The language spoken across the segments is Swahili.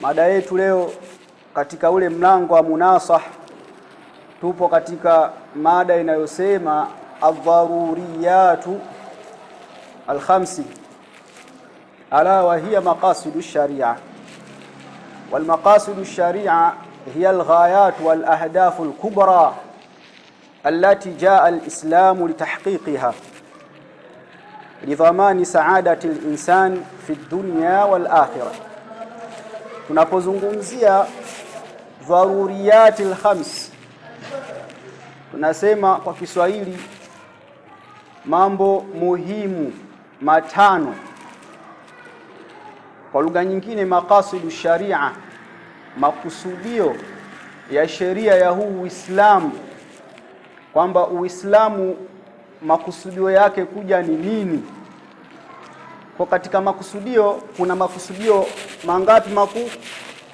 Mada yetu leo katika ule mlango wa munasah, tupo katika mada inayosema adh-dharuriyatu al-khamsi ala wa hiya maqasidu sharia. Wal maqasidu sharia hiya al-ghayat wal ahdaf al-kubra allati jaa al-islam litahqiqiha lidhamani sa'adati al-insan fi ad-dunya wal akhirah. Tunapozungumzia dharuriyatil khams, tunasema kwa Kiswahili mambo muhimu matano, kwa lugha nyingine maqasidu sharia, makusudio ya sheria ya huu Uislamu, kwamba Uislamu makusudio yake kuja ni nini. Kwa katika makusudio kuna makusudio mangapi makuu?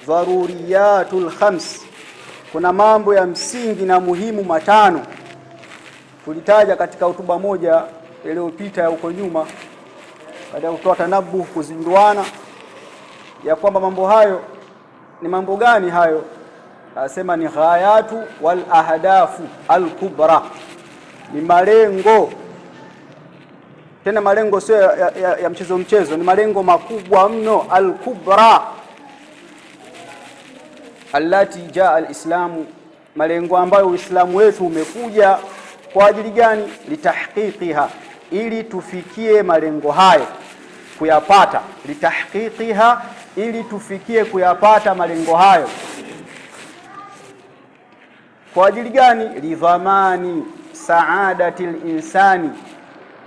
Dharuriyatul khams, kuna mambo ya msingi na muhimu matano. Tulitaja katika hotuba moja iliyopita huko nyuma, baada ya kutoa tanabuh, kuzinduana ya kwamba mambo hayo ni mambo gani hayo. Anasema ni ghayatu wal ahdafu al kubra, ni malengo, tena malengo sio ya mchezo mchezo, ni malengo makubwa mno, al kubra allati jaa al-islamu, malengo ambayo Uislamu wetu umekuja kwa ajili gani? Litahqiqiha, ili tufikie malengo hayo, kuyapata. Litahqiqiha, ili tufikie kuyapata malengo hayo. Kwa ajili gani? Lidhamani saadatil insani,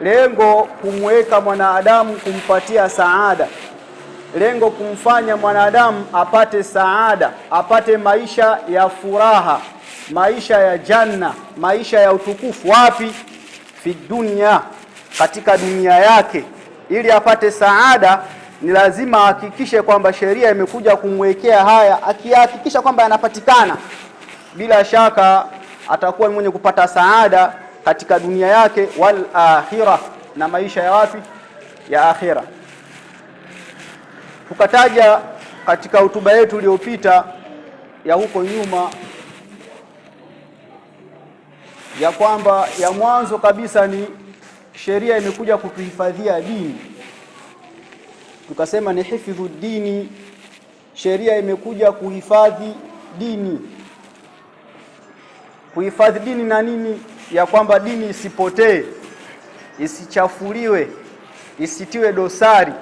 lengo kumweka mwanadamu, kumpatia saada, lengo kumfanya mwanadamu apate saada, apate maisha ya furaha, maisha ya janna, maisha ya utukufu. Wapi? Fi dunya, katika dunia yake. Ili apate saada ni lazima ahakikishe kwamba sheria imekuja kumwekea haya. Akihakikisha kwamba yanapatikana, bila shaka atakuwa mwenye kupata saada katika dunia yake, wal akhirah, na maisha ya wapi? Ya akhirah. Tukataja katika hotuba yetu iliyopita ya huko nyuma ya kwamba ya mwanzo kabisa ni sheria imekuja kutuhifadhia dini. Tukasema ni hifadhu dini, sheria imekuja kuhifadhi dini. Kuhifadhi dini na nini? Ya kwamba dini isipotee, isichafuliwe, isitiwe dosari,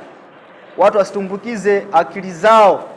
watu wasitumbukize akili zao